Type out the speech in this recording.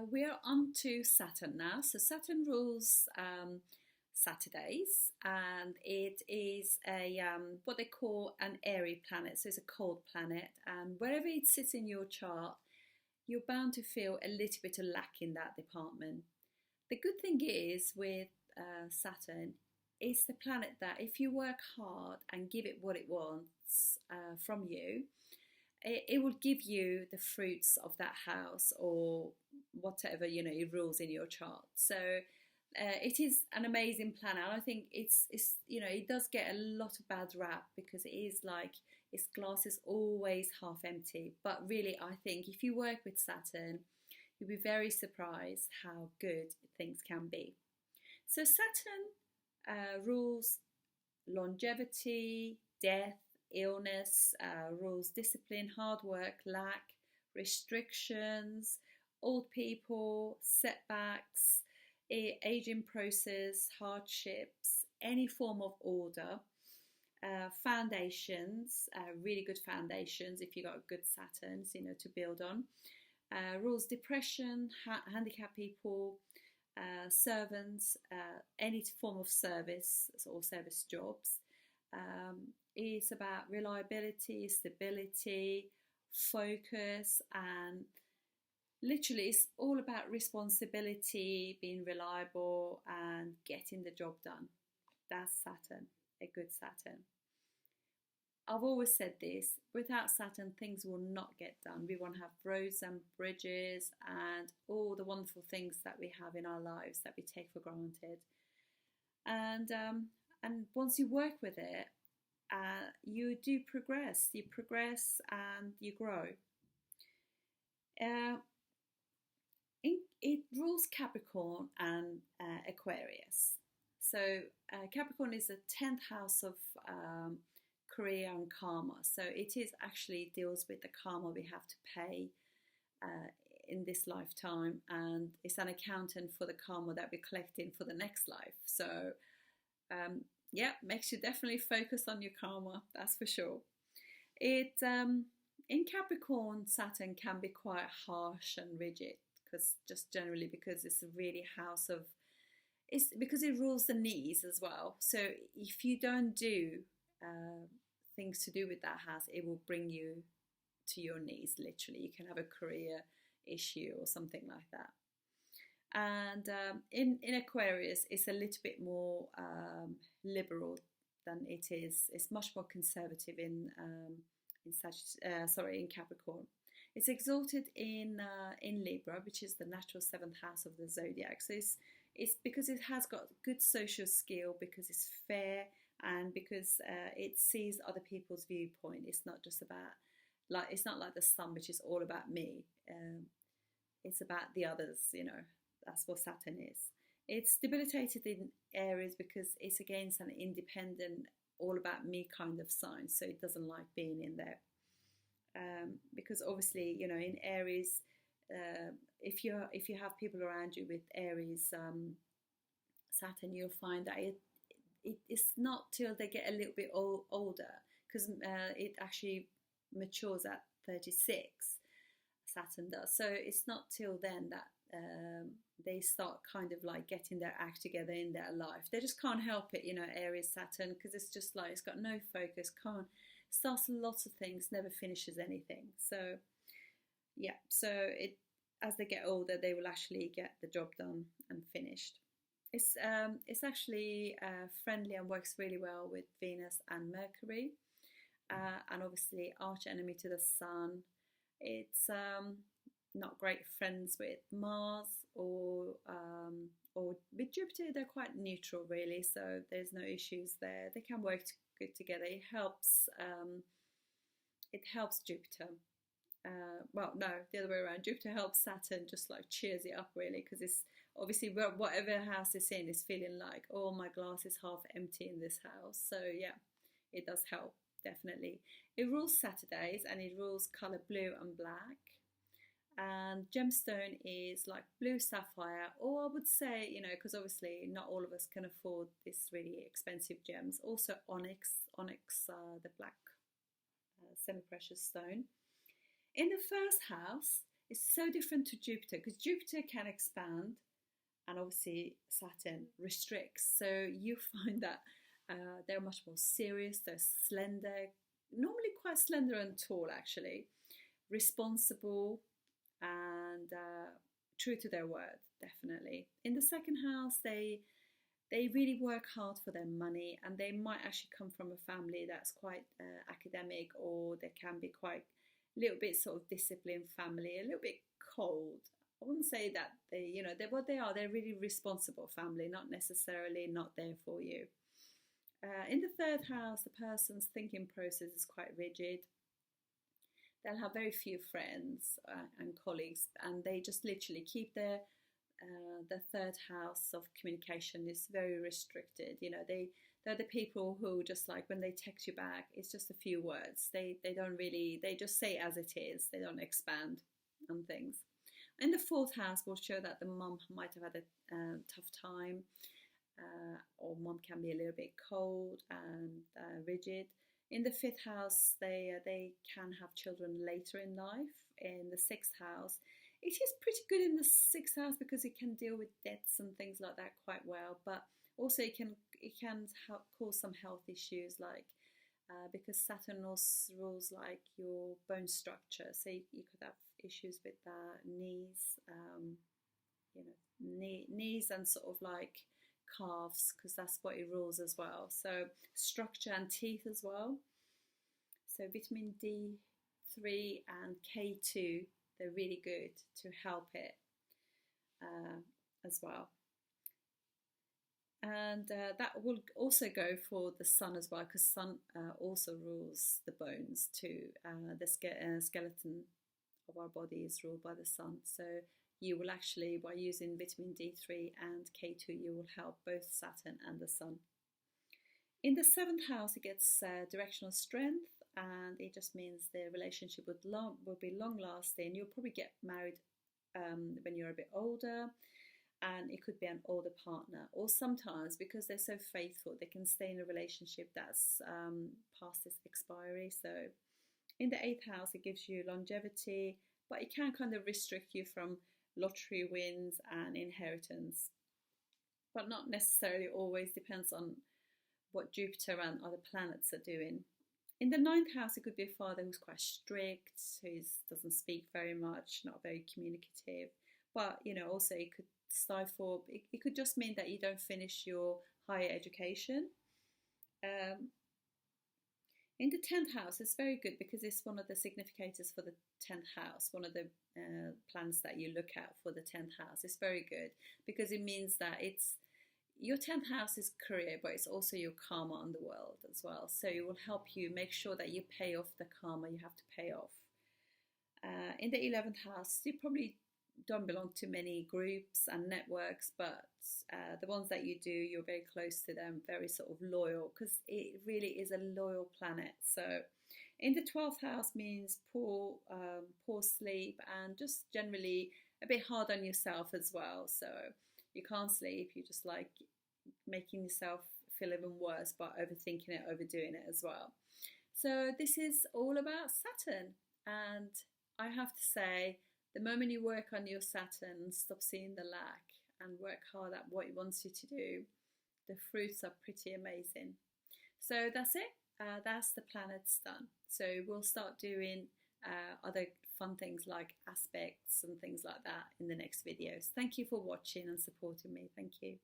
We are on to Saturn now. So Saturn rules Saturdays, and it is a what they call an airy planet. So it's a cold planet, and wherever it sits in your chart, you're bound to feel a little bit of lack in that department. The good thing is with Saturn, it's the planet that if you work hard and give it what it wants from you, it will give you the fruits of that house or whatever it rules in your chart. So it is an amazing planet. I think it's it does get a lot of bad rap because it is like its glass is always half empty. But really, I think if you work with Saturn, you'll be very surprised how good things can be. So Saturn rules longevity, death, illness, rules discipline, hard work, lack, restrictions, old people, setbacks, aging process, hardships, any form of order, foundations, really good foundations if you got good Saturns, to build on. Rules depression, handicapped people, servants, any form of service or service jobs. It's about reliability, stability, focus, and literally it's all about responsibility, being reliable and getting the job done. That's Saturn, a good Saturn. I've always said this, without Saturn things will not get done. We won't have roads and bridges and all the wonderful things that we have in our lives that we take for granted. And once you work with it, you do progress. You progress and you grow. It rules Capricorn and Aquarius. So Capricorn is the 10th house of career and karma. So it is actually deals with the karma we have to pay in this lifetime, and it's an accountant for the karma that we're collecting for the next life. So yeah, makes you definitely focus on your karma, that's for sure. It in Capricorn, Saturn can be quite harsh and rigid because because it's a really house of because it rules the knees as well. So if you don't do things to do with that house, it will bring you to your knees, literally. You can have a career issue or something like that. And in Aquarius, it's a little bit more liberal than it is. It's much more conservative in Capricorn. It's exalted in Libra, which is the natural 7th house of the zodiac. So it's because it has got good social skill, because it's fair, and because it sees other people's viewpoint. It's not just about it's not like the sun, which is all about me. It's about the others. That's what Saturn is. It's debilitated in Aries because it's against an independent, all about me kind of sign. So it doesn't like being in there. Because obviously, in Aries, if you have people around you with Aries Saturn, you'll find that it's not till they get a little bit older, because it actually matures at 36. Saturn does. So it's not till then that they start kind of like getting their act together in their life. They just can't help it, Aries Saturn, because it's just like it's got no focus, starts lots of things, never finishes anything. So yeah, so as they get older, they will actually get the job done and finished. It's actually friendly and works really well with Venus and Mercury, and obviously arch enemy to the Sun. It's not great friends with Mars or with Jupiter. They're quite neutral, really, so there's no issues there. They can work good together. It helps Jupiter. Well, no, the other way around. Jupiter helps Saturn, just like cheers it up, really, because it's obviously whatever house it's in is feeling like, oh, my glass is half empty in this house. So yeah, it does help, definitely. It rules Saturdays, and it rules color blue and black. And gemstone is like blue sapphire, or I would say, because obviously not all of us can afford this really expensive gems. Also onyx, the black semi-precious stone. In the first house, It's so different to Jupiter, because Jupiter can expand and obviously Saturn restricts. So you find that they're much more serious, they're slender, normally quite slender and tall actually, responsible, and true to their word, definitely. In the second house, they really work hard for their money, and they might actually come from a family that's quite academic, or they can be quite a little bit sort of disciplined family, a little bit cold. I wouldn't say that they're what they are. They're really responsible family, not necessarily not there for you. In the third house, the person's thinking process is quite rigid. They'll have very few friends and colleagues, and they just literally keep the third house of communication is very restricted. They're the people who just, like, when they text you back, it's just a few words. They don't really, they just say as it is. They don't expand on things. In the fourth house will show that the mum might have had a tough time, or mum can be a little bit cold and rigid. In the fifth house, they can have children later in life. In the sixth house, it is pretty good in the sixth house because it can deal with debts and things like that quite well. But also it can cause some health issues, like because Saturn also rules like your bone structure. So you could have issues with knees, knees and sort of like calves, because that's what it rules as well. So structure and teeth as well. So vitamin D3 and K2, they're really good to help it as well. And that will also go for the sun as well, because sun also rules the bones too. The skeleton of our body is ruled by the sun. So you will actually, by using vitamin D3 and K2, you will help both Saturn and the sun. In the seventh house, it gets directional strength, and it just means the relationship will be long lasting. You'll probably get married when you're a bit older, and it could be an older partner, or sometimes because they're so faithful, they can stay in a relationship that's past its expiry. So in the eighth house, it gives you longevity, but it can kind of restrict you from lottery wins and inheritance, but not necessarily always. Depends on what Jupiter and other planets are doing. In the ninth house, it could be a father who's quite strict, who doesn't speak very much, not very communicative, but also it could stifle, it could just mean that you don't finish your higher education. In the 10th house, it's very good because it's one of the significators for the 10th house, one of the planets that you look at for the 10th house. It's very good because it means that your 10th house is career, but it's also your karma on the world as well. So it will help you make sure that you pay off the karma you have to pay off. In the 11th house, you probably don't belong to many groups and networks, but the ones that you do, you're very close to them, very sort of loyal, because it really is a loyal planet. So in the 12th house means poor sleep, and just generally a bit hard on yourself as well. So you can't sleep, you're just like making yourself feel even worse by overthinking it, overdoing it as well. So this is all about Saturn, and I have to say, the moment you work on your Saturn, stop seeing the lack and work hard at what it wants you to do, the fruits are pretty amazing. So that's it. That's the planets done. So we'll start doing other fun things like aspects and things like that in the next videos. Thank you for watching and supporting me. Thank you.